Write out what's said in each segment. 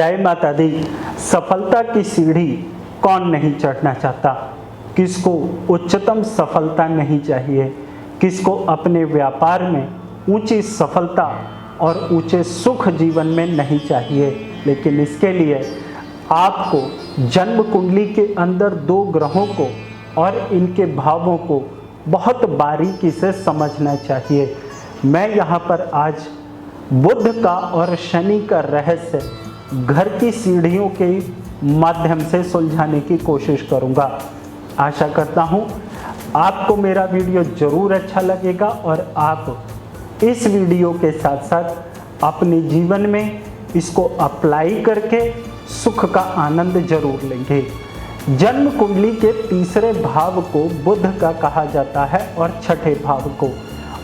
जय माता दी। सफलता की सीढ़ी कौन नहीं चढ़ना चाहता। किसको उच्चतम सफलता नहीं चाहिए, किसको अपने व्यापार में ऊंची सफलता और ऊंचे सुख जीवन में नहीं चाहिए। लेकिन इसके लिए आपको जन्म कुंडली के अंदर दो ग्रहों को और इनके भावों को बहुत बारीकी से समझना चाहिए। मैं यहाँ पर आज बुध का और शनि का रहस्य घर की सीढ़ियों के माध्यम से सुलझाने की कोशिश करूँगा। आशा करता हूँ आपको मेरा वीडियो ज़रूर अच्छा लगेगा और आप इस वीडियो के साथ साथ अपने जीवन में इसको अप्लाई करके सुख का आनंद जरूर लेंगे। जन्म कुंडली के तीसरे भाव को बुध का कहा जाता है और छठे भाव को।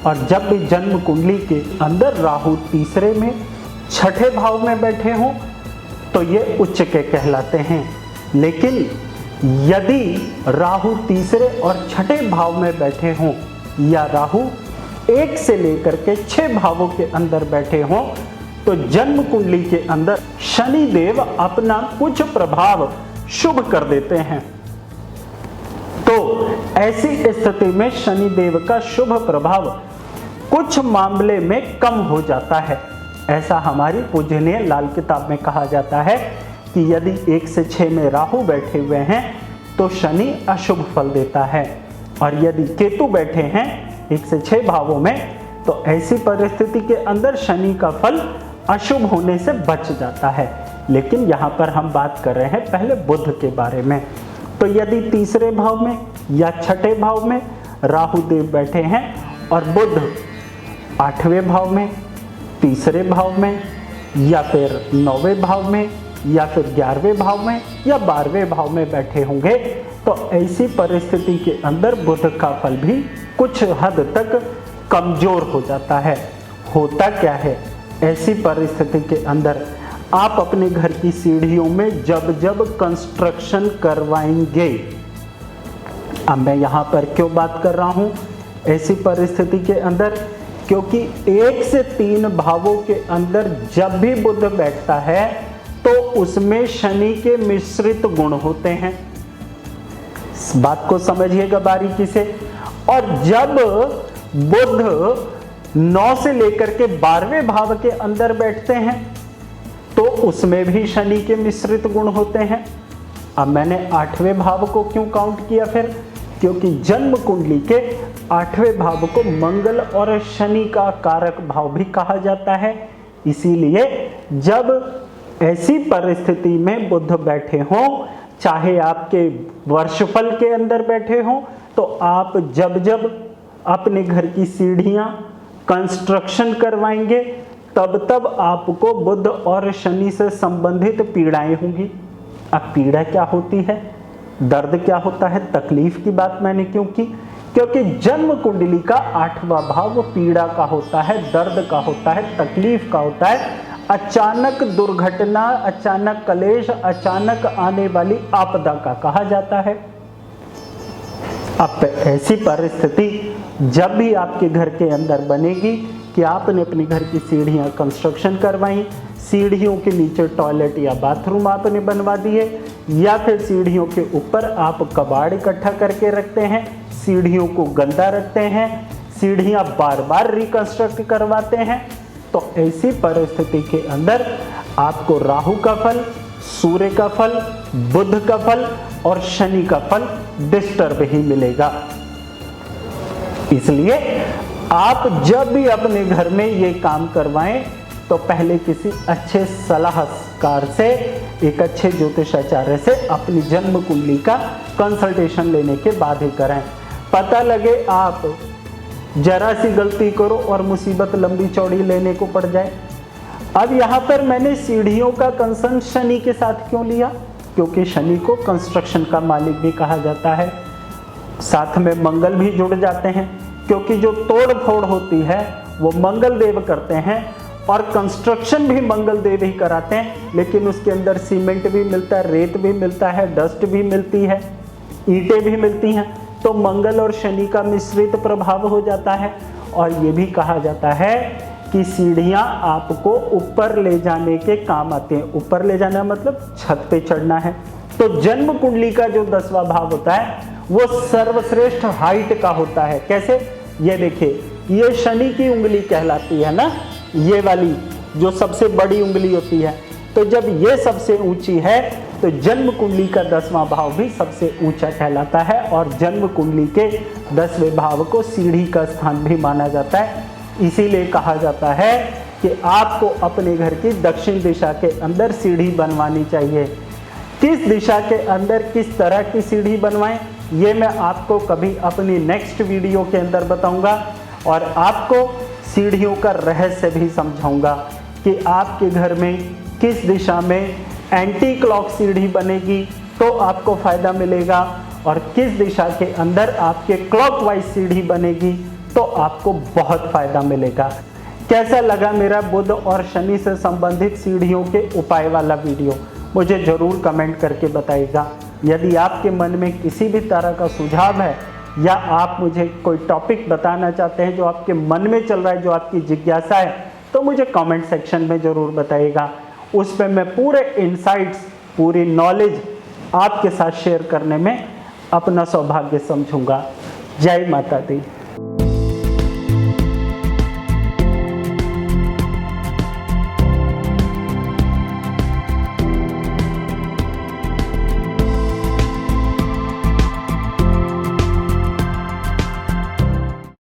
और जब भी जन्म कुंडली के अंदर राहु तीसरे में छठे भाव में बैठे हों तो ये उच्च के कहलाते हैं। लेकिन यदि राहु तीसरे और छठे भाव में बैठे हों या राहु 1 से लेकर के 6 भावों के अंदर बैठे हों तो जन्म कुंडली के अंदर शनि देव अपना कुछ प्रभाव शुभ कर देते हैं। तो ऐसी स्थिति में शनि देव का शुभ प्रभाव कुछ मामले में कम हो जाता है। ऐसा हमारी पूजनीय लाल किताब में कहा जाता है कि यदि 1 से 6 में राहु बैठे हुए हैं तो शनि अशुभ फल देता है, और यदि केतु बैठे हैं 1 से 6 भावों में तो ऐसी परिस्थिति के अंदर शनि का फल अशुभ होने से बच जाता है। लेकिन यहाँ पर हम बात कर रहे हैं पहले बुध के बारे में। तो यदि तीसरे भाव में या छठे भाव में राहु देव बैठे हैं और बुध 8वें भाव में, तीसरे भाव में या फिर 9वें भाव में या फिर 11वें भाव में या 12वें भाव में बैठे होंगे तो ऐसी परिस्थिति के अंदर बुध का फल भी कुछ हद तक कमजोर हो जाता है। होता क्या है, ऐसी परिस्थिति के अंदर आप अपने घर की सीढ़ियों में जब जब कंस्ट्रक्शन करवाएंगे, अब मैं यहाँ पर क्यों बात कर रहा हूँ ऐसी परिस्थिति के अंदर, क्योंकि 1 से 3 भावों के अंदर जब भी बुध बैठता है तो उसमें शनि के मिश्रित गुण होते हैं। इस बात को समझिएगा बारीकी से। और जब बुध 9 से लेकर के 12वें भाव के अंदर बैठते हैं तो उसमें भी शनि के मिश्रित गुण होते हैं। अब मैंने 8वें भाव को क्यों काउंट किया फिर, क्योंकि जन्म कुंडली के 8वें भाव को मंगल और शनि का कारक भाव भी कहा जाता है। इसीलिए जब ऐसी परिस्थिति में बुध बैठे हों, चाहे आपके वर्षफल के अंदर बैठे हों, तो आप जब जब अपने घर की सीढ़ियां कंस्ट्रक्शन करवाएंगे तब तब आपको बुध और शनि से संबंधित पीड़ाएं होंगी। अब पीड़ा क्या होती है, दर्द क्या होता है, तकलीफ की बात मैंने क्यों की, क्योंकि जन्म कुंडली का 8वां भाव पीड़ा का होता है, दर्द का होता है, तकलीफ का होता है। अचानक दुर्घटना, अचानक कलेश, अचानक आने वाली आपदा का कहा जाता है। अब ऐसी परिस्थिति जब भी आपके घर के अंदर बनेगी कि आपने अपने घर की सीढ़ियां कंस्ट्रक्शन करवाई, सीढ़ियों के नीचे टॉयलेट या बाथरूम आपने बनवा दिए, या फिर सीढ़ियों के ऊपर आप कबाड़ इकट्ठा करके रखते हैं, सीढ़ियों को गंदा रखते हैं, सीढ़ियां बार बार रिकंस्ट्रक्ट करवाते हैं, तो ऐसी परिस्थिति के अंदर आपको राहु का फल, सूर्य का फल, बुध का फल और शनि का फल डिस्टर्ब ही मिलेगा। इसलिए आप जब भी अपने घर में ये काम करवाएं तो पहले किसी अच्छे सलाहकार से, एक अच्छे ज्योतिषाचार्य से अपनी जन्म कुंडली का कंसल्टेशन लेने के बाद ही करें। पता लगे आप जरा सी गलती करो और मुसीबत लंबी चौड़ी लेने को पड़ जाए। अब यहाँ पर मैंने सीढ़ियों का कंसर्न शनि के साथ क्यों लिया, क्योंकि शनि को कंस्ट्रक्शन का मालिक भी कहा जाता है। साथ में मंगल भी जुड़ जाते हैं, क्योंकि जो तोड़ फोड़ होती है वो मंगल देव करते हैं और कंस्ट्रक्शन भी मंगल देव ही कराते हैं। लेकिन उसके अंदर सीमेंट भी मिलता है, रेत भी मिलता है, डस्ट भी मिलती है, ईंटें भी मिलती हैं, तो मंगल और शनि का मिश्रित प्रभाव हो जाता है। और ये भी कहा जाता है कि कि सीढ़ियाँ आपको ऊपर ले जाने के काम आते हैं। ऊपर ले जाना मतलब छत पे चढ़ना है। तो जन्म कुंडली का जो 10वां भाव होता है वो सर्वश्रेष्ठ हाइट का होता है। कैसे? ये देखिए, ये शनि की उंगली कहलाती है ना, ये वाली जो सबसे बड़ी उंगली होती है। तो जब ये सबसे ऊंची है तो जन्म कुंडली का 10वां भाव भी सबसे ऊंचा कहलाता है और जन्म कुंडली के 10वें भाव को सीढ़ी का स्थान भी माना जाता है। इसीलिए कहा जाता है कि आपको अपने घर की दक्षिण दिशा के अंदर सीढ़ी बनवानी चाहिए। किस दिशा के अंदर किस तरह की सीढ़ी बनवाएं, ये मैं आपको कभी अपनी नेक्स्ट वीडियो के अंदर बताऊंगा और आपको सीढ़ियों का रहस्य भी समझाऊंगा कि आपके घर में किस दिशा में एंटी क्लॉक सीढ़ी बनेगी तो आपको फ़ायदा मिलेगा और किस दिशा के अंदर आपके क्लॉकवाइज सीढ़ी बनेगी तो आपको बहुत फ़ायदा मिलेगा। कैसा लगा मेरा बुध और शनि से संबंधित सीढ़ियों के उपाय वाला वीडियो, मुझे ज़रूर कमेंट करके बताइएगा। यदि आपके मन में किसी भी तरह का सुझाव है या आप मुझे कोई टॉपिक बताना चाहते हैं जो आपके मन में चल रहा है, जो आपकी जिज्ञासा है, तो मुझे कमेंट सेक्शन में ज़रूर बताइएगा। उस पर मैं पूरे इनसाइट्स, पूरी नॉलेज आपके साथ शेयर करने में अपना सौभाग्य समझूंगा। जय माता दी।